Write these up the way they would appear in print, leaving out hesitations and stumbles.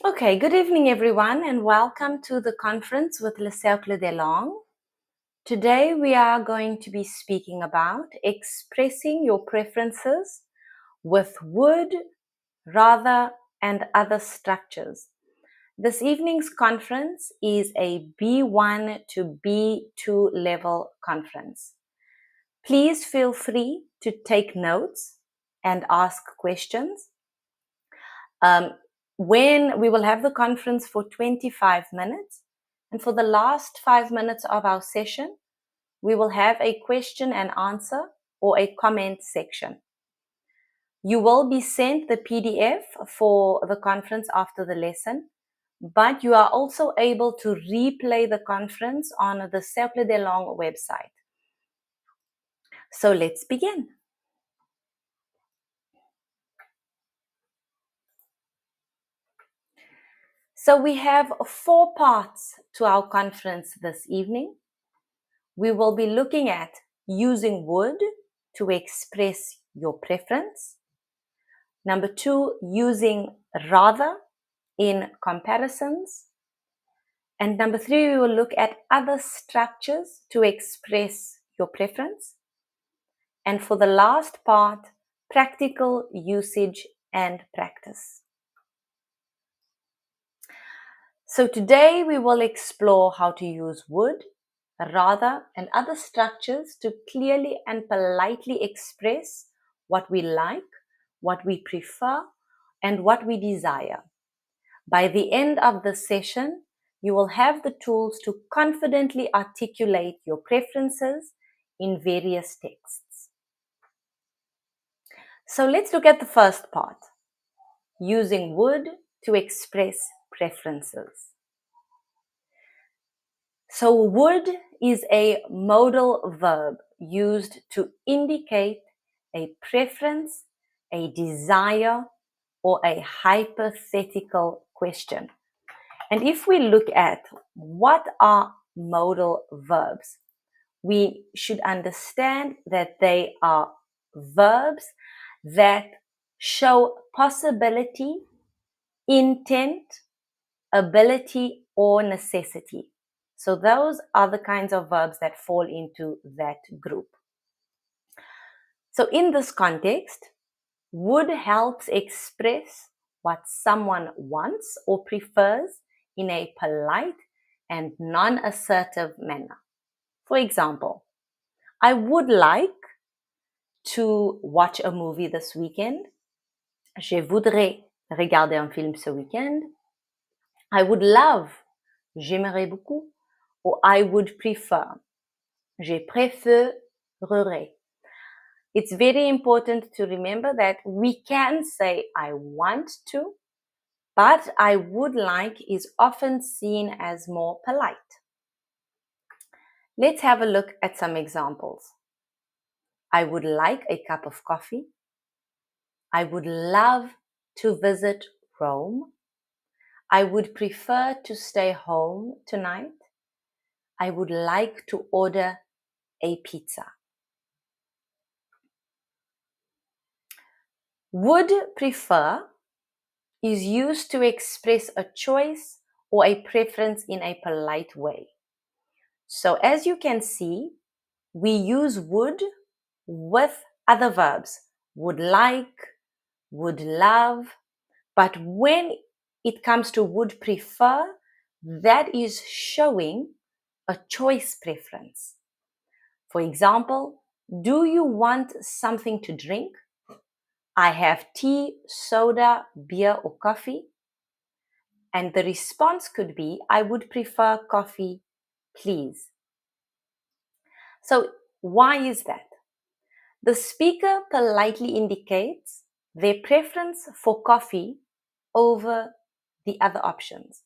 Okay, good evening everyone and welcome to the conference with le Cercle des Langues. Today we are going to be speaking about expressing your preferences with would, rather, and other structures. This evening's conference is a B1 to B2 level conference. Please feel free to take notes and ask questions. When we will have the conference for 25 minutes, and for the last 5 minutes of our session, we will have a question and answer or a comment section. You will be sent the PDF for the conference after the lesson, but you are also able to replay the conference on the Cercle des Langues website. So let's begin. So we have 4 parts to our conference this evening. We will be looking at using would to express your preference. Number 2, using rather in comparisons. And number 3, we will look at other structures to express your preference. And for the last part, practical usage and practice. So today we will explore how to use would, rather, and other structures to clearly and politely express what we like, what we prefer, and what we desire. By the end of the session, you will have the tools to confidently articulate your preferences in various texts. So let's look at the first part, using would to express preferences. So would is a modal verb used to indicate a preference, a desire, or a hypothetical question. And if we look at what are modal verbs, we should understand that they are verbs that show possibility, intent, ability, or necessity. So those are the kinds of verbs that fall into that group. So in this context, would helps express what someone wants or prefers in a polite and non-assertive manner. For example, I would like to watch a movie this weekend. Je voudrais regarder un film ce week-end. I would love, j'aimerais beaucoup, or I would prefer, je préférerais. It's very important to remember that we can say I want to, but I would like is often seen as more polite. Let's have a look at some examples. I would like a cup of coffee. I would love to visit Rome. I would prefer to stay home tonight. I would like to order a pizza. Would prefer is used to express a choice or a preference in a polite way. So as you can see, we use would with other verbs, would like, would love, but when it comes to would prefer, that is showing a choice preference. For example, do you want something to drink? I have tea, soda, beer, or coffee. And the response could be, I would prefer coffee, please. So why is that? The speaker politely indicates their preference for coffee over the other options.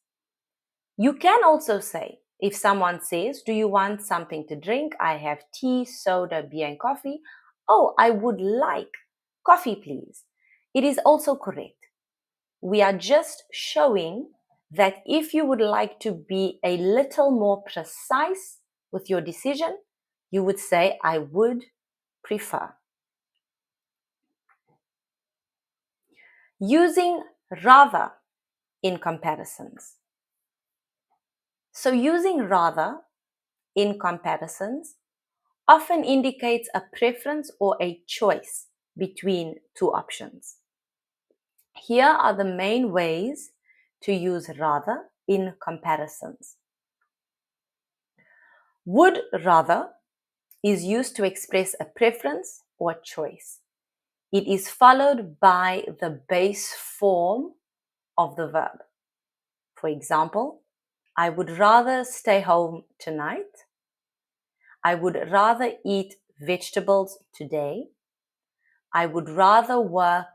You can also say, if someone says, do you want something to drink? I have tea, soda, beer, and coffee. Oh, I would like coffee, please. It is also correct. We are just showing that if you would like to be a little more precise with your decision, you would say, I would prefer. Using rather in comparisons. So using rather in comparisons often indicates a preference or a choice between two options. Here are the main ways to use rather in comparisons. Would rather is used to express a preference or choice. It is followed by the base form of the verb. For example, I would rather stay home tonight. I would rather eat vegetables today. I would rather work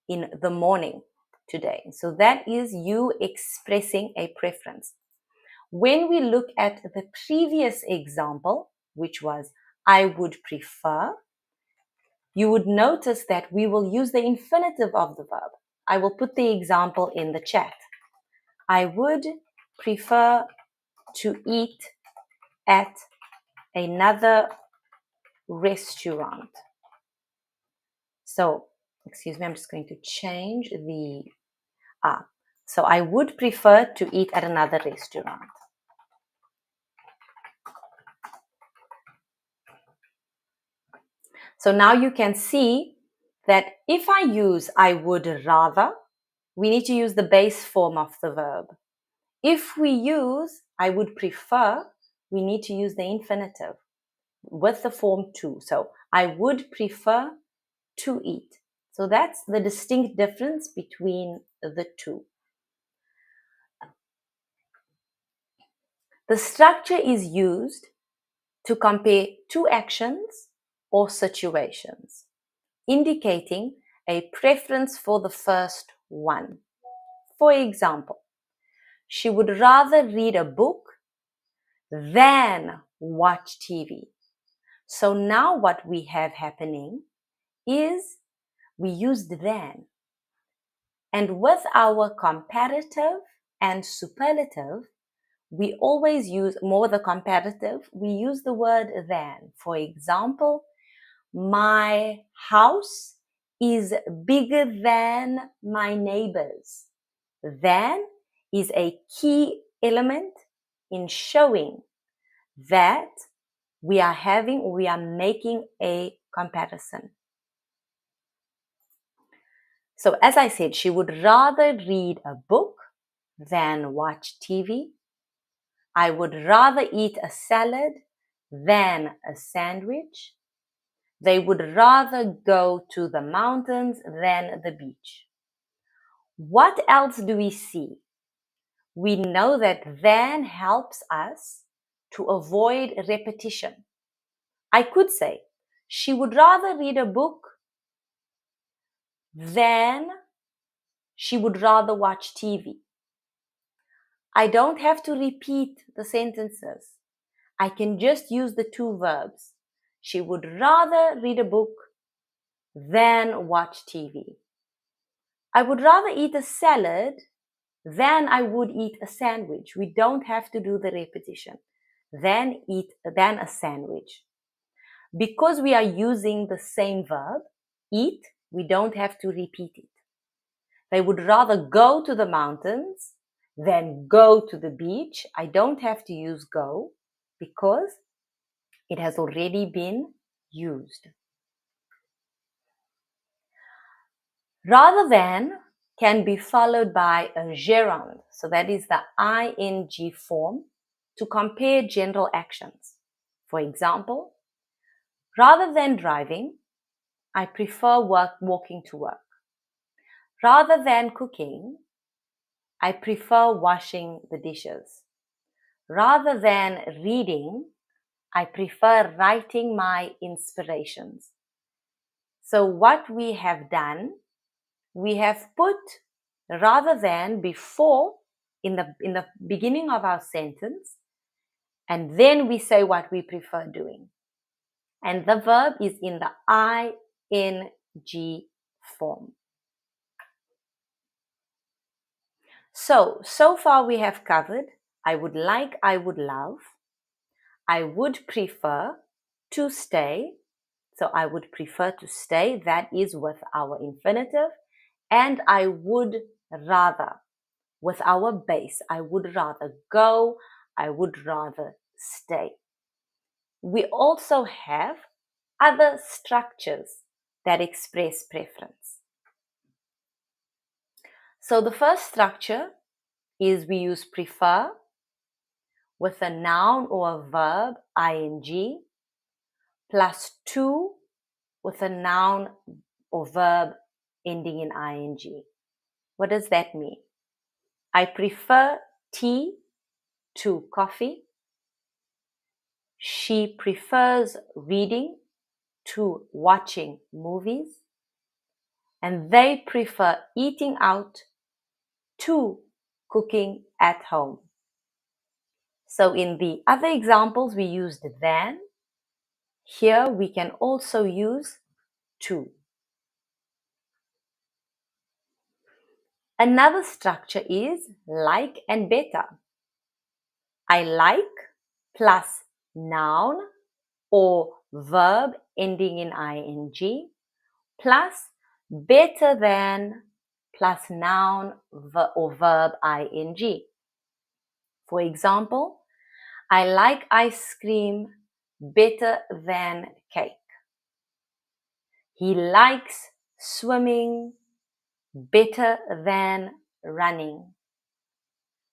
in the morning today. So that is you expressing a preference. When we look at the previous example, which was I would prefer, you would notice that we will use the infinitive of the verb. I will put the example in the chat. I would prefer to eat at another restaurant. So, excuse me, I'm just going to change the So I would prefer to eat at another restaurant. So now you can see that if I use I would rather, we need to use the base form of the verb. If we use I would prefer, we need to use the infinitive with the form to. So I would prefer to eat. So that's the distinct difference between the two. The structure is used to compare two actions or situations, indicating a preference for the first one. For example, she would rather read a book than watch TV. So now what we have happening is we used than. And with our comparative and superlative, we always use more the comparative. We use the word than. For example, my house is bigger than my neighbor's. Than is a key element in showing that we are making a comparison. So as I said, she would rather read a book than watch TV. I would rather eat a salad than a sandwich. They would rather go to the mountains than the beach. What else do we see? We know that than helps us to avoid repetition. I could say, she would rather read a book than she would rather watch TV. I don't have to repeat the sentences. I can just use the two verbs. She would rather read a book than watch TV. I would rather eat a salad than I would eat a sandwich. We don't have to do the repetition. Than a sandwich. Because we are using the same verb, eat, we don't have to repeat it. They would rather go to the mountains than go to the beach. I don't have to use go because it has already been used. Rather than can be followed by a gerund. So that is the ing form to compare general actions. For example, rather than driving, I prefer walking to work. Rather than cooking, I prefer washing the dishes. Rather than reading, I prefer writing my inspirations. So what we have done, we have put rather than before in the beginning of our sentence, and then we say what we prefer doing. And the verb is in the ing form. So far we have covered I would like, I would love, I would prefer to stay. So I would prefer to stay, that is with our infinitive, and I would rather with our base. I would rather go, I would rather stay. We also have other structures that express preference. So the first structure is we use prefer with a noun or a verb, ing, plus to with a noun or verb ending in ing. What does that mean? I prefer tea to coffee. She prefers reading to watching movies. And they prefer eating out to cooking at home. So in the other examples, we used than. Here we can also use to. Another structure is like and better. I like plus noun or verb ending in ing plus better than plus noun or verb ing. For example, I like ice cream better than cake. He likes swimming better than running.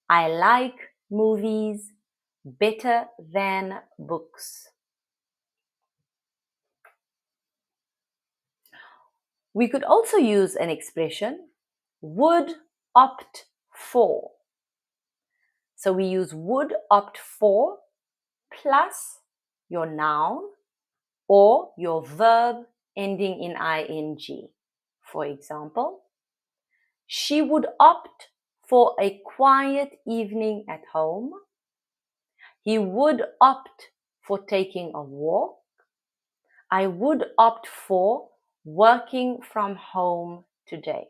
I like movies better than books. We could also use an expression, would opt for. So we use would opt for plus your noun or your verb ending in ing. For example, she would opt for a quiet evening at home. He would opt for taking a walk. I would opt for working from home today.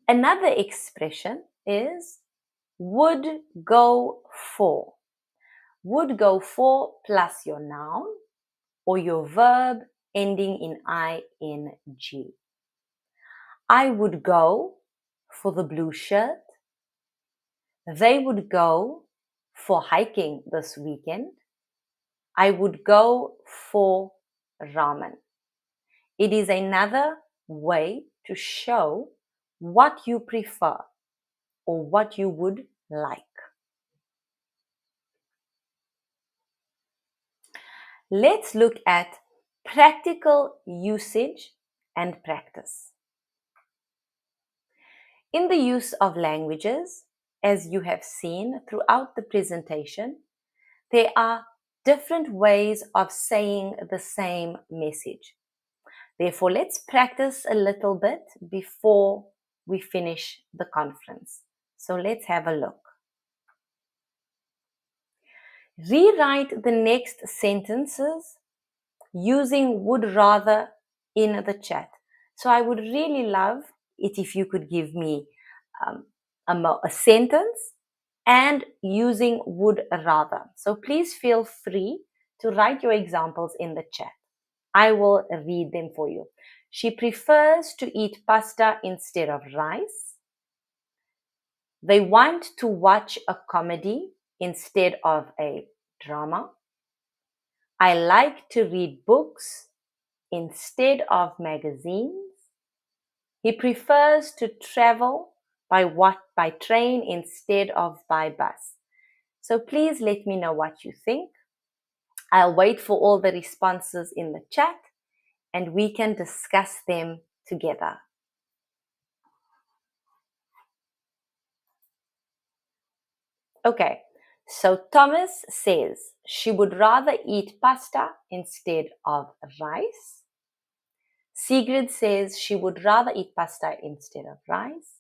Another expression is would go for. Would go for plus your noun or your verb ending in ing. I would go for the blue shirt. They would go for hiking this weekend. I would go for ramen. It is another way to show what you prefer or what you would like. Let's look at practical usage and practice. In the use of languages, as you have seen throughout the presentation, there are different ways of saying the same message. Therefore, let's practice a little bit before we finish the conference. So let's have a look. Rewrite the next sentences using would rather in the chat. So I would really love it if you could give me a sentence and using would rather. So please feel free to write your examples in the chat. I will read them for you. She prefers to eat pasta instead of rice. They want to watch a comedy instead of a drama. I like to read books instead of magazines. He prefers to travel by train instead of by bus. So please let me know what you think. I'll wait for all the responses in the chat and we can discuss them together. Okay, so Thomas says she would rather eat pasta instead of rice. Sigrid says she would rather eat pasta instead of rice.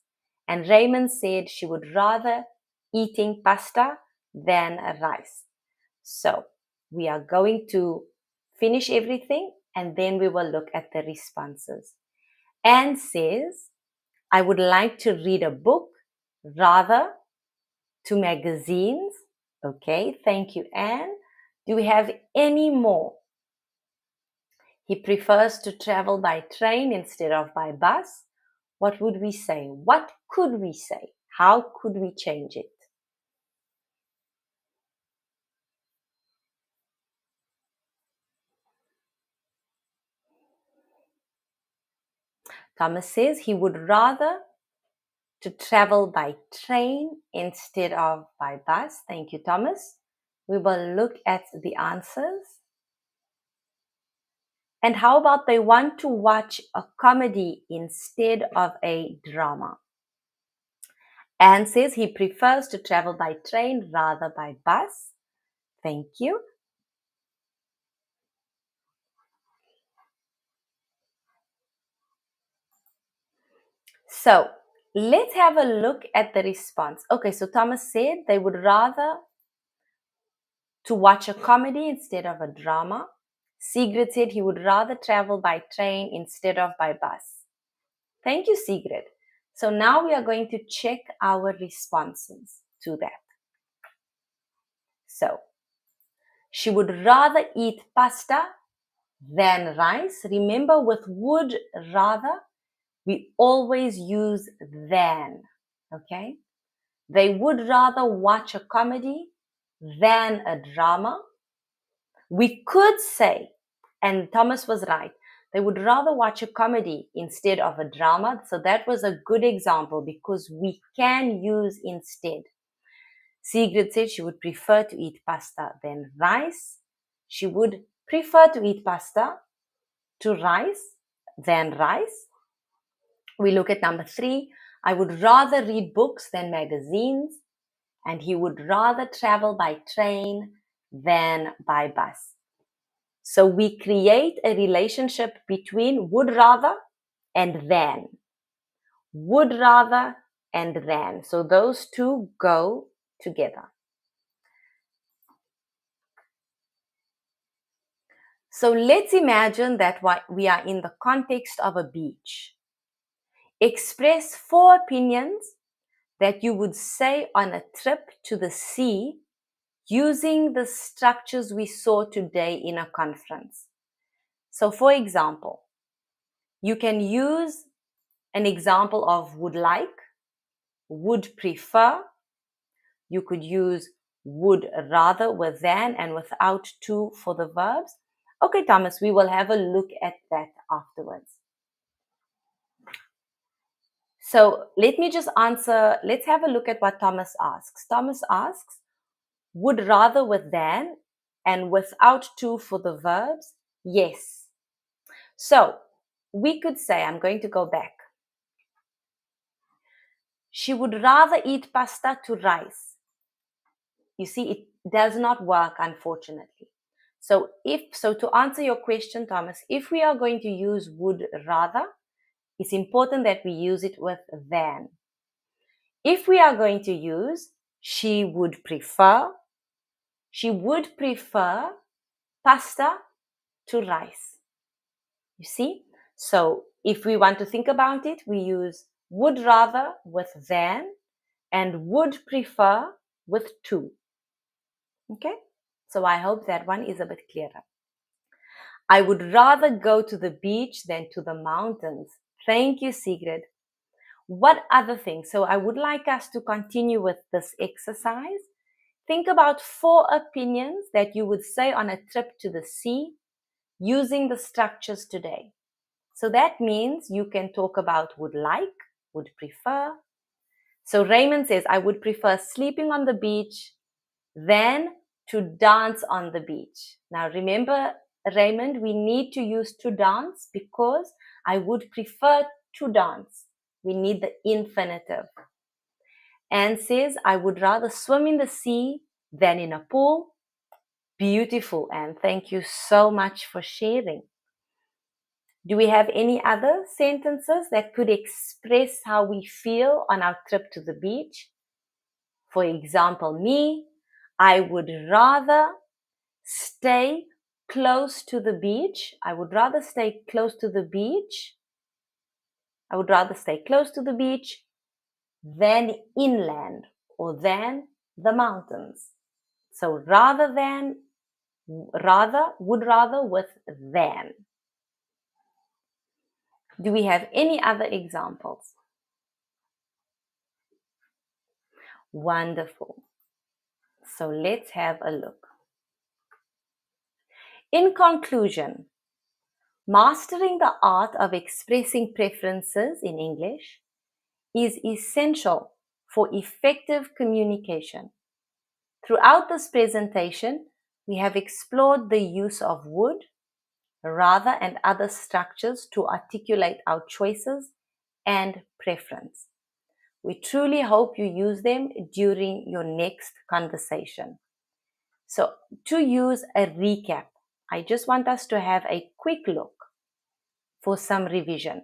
And Raymond said she would rather eating pasta than rice. So we are going to finish everything and then we will look at the responses. Anne says, I would like to read a book rather to magazines. Okay, thank you, Anne. Do we have any more? he prefers to travel by train instead of by bus, what would we say? What could we say? How could we change it? Thomas says he would rather to travel by train instead of by bus. Thank you, Thomas. We will look at the answers. And how about they want to watch a comedy instead of a drama? Anne says he prefers to travel by train rather by bus. Thank you. So let's have a look at the response. Okay, so Thomas said they would rather to watch a comedy instead of a drama. Sigrid said he would rather travel by train instead of by bus. Thank you, Sigrid. So now we are going to check our responses to that. So, she would rather eat pasta than rice. Remember, with would rather, we always use than, okay? They would rather watch a comedy than a drama. We could say, and Thomas was right, they would rather watch a comedy instead of a drama. So that was a good example because we can use instead. Sigrid said she would prefer to eat pasta than rice. She would prefer to eat pasta to rice than rice. We look at number 3. I would rather read books than magazines. And he would rather travel by train than by bus. So we create a relationship between would rather and than. Would rather and than. So those two go together. So let's imagine that we are in the context of a beach. Express 4 opinions that you would say on a trip to the sea using the structures we saw today in a conference. So for example, you can use an example of would like, would prefer. You could use would rather with than and without to for the verbs. Okay, Thomas, we will have a look at that afterwards. So let me just answer. Let's have a look at what Thomas asks. Thomas asks, would rather with than and without to for the verbs? Yes. So we could say, I'm going to go back. She would rather eat pasta to rice. You see, it does not work, unfortunately. So to answer your question, Thomas, if we are going to use would rather, it's important that we use it with than. If we are going to use she would prefer pasta to rice. You see? So if we want to think about it, we use would rather with than and would prefer with to. Okay? So I hope that one is a bit clearer. I would rather go to the beach than to the mountains. Thank you, Sigrid. What other things? So I would like us to continue with this exercise. Think about 4 opinions that you would say on a trip to the sea using the structures today. So that means you can talk about would like, would prefer. So Raymond says, I would prefer sleeping on the beach than to dance on the beach. Now remember, Raymond, we need to use to dance because I would prefer to dance. We need the infinitive. Anne says, I would rather swim in the sea than in a pool. Beautiful, Anne. Thank you so much for sharing. Do we have any other sentences that could express how we feel on our trip to the beach? For example, me, I would rather stay close to the beach. I would rather stay close to the beach. I would rather stay close to the beach than inland or than the mountains. So rather than, would rather with than. Do we have any other examples? Wonderful. So let's have a look. In conclusion, mastering the art of expressing preferences in English is essential for effective communication. Throughout this presentation, we have explored the use of would, rather, and other structures to articulate our choices and preference. We truly hope you use them during your next conversation. So, to use a recap, I just want us to have a quick look for some revision.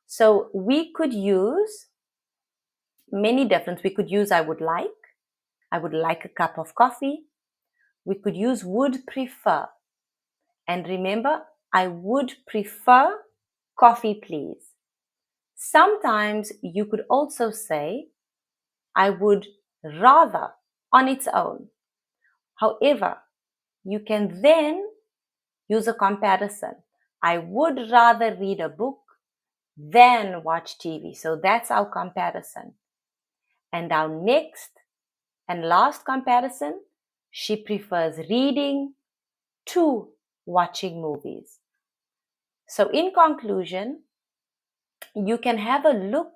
So, we could use many different. We could use I would like a cup of coffee. We could use would prefer. And remember, I would prefer coffee, please. Sometimes you could also say, I would rather on its own. However, you can then use a comparison. I would rather read a book than watch TV. So that's our comparison. And our next and last comparison, she prefers reading to watching movies. So in conclusion, you can have a look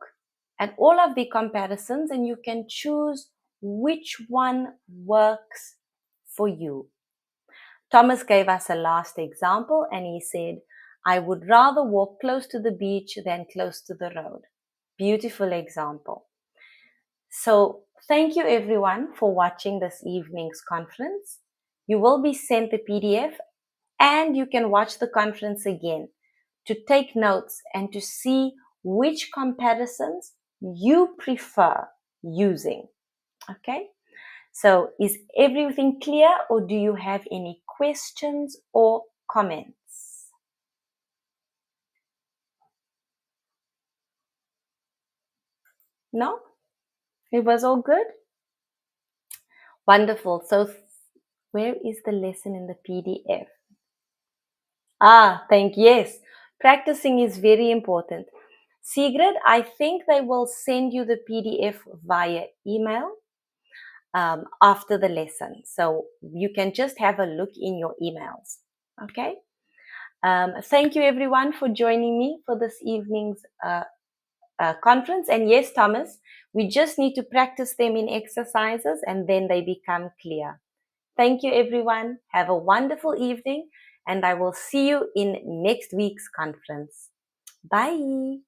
at all of the comparisons and you can choose which one works for you. Thomas gave us a last example and he said, I would rather walk close to the beach than close to the road. Beautiful example. So thank you everyone for watching this evening's conference. You will be sent the PDF and you can watch the conference again to take notes and to see which comparisons you prefer using. Okay? So is everything clear or do you have any questions or comments? No? It was all good? Wonderful. So where is the lesson in the PDF? Yes. Practicing is very important. Sigrid, I think they will send you the PDF via email after the lesson. So you can just have a look in your emails. Okay? Thank you everyone for joining me for this evening's conference. And yes, Thomas, we just need to practice them in exercises and then they become clear. Thank you everyone. Have a wonderful evening and I will see you in next week's conference. Bye.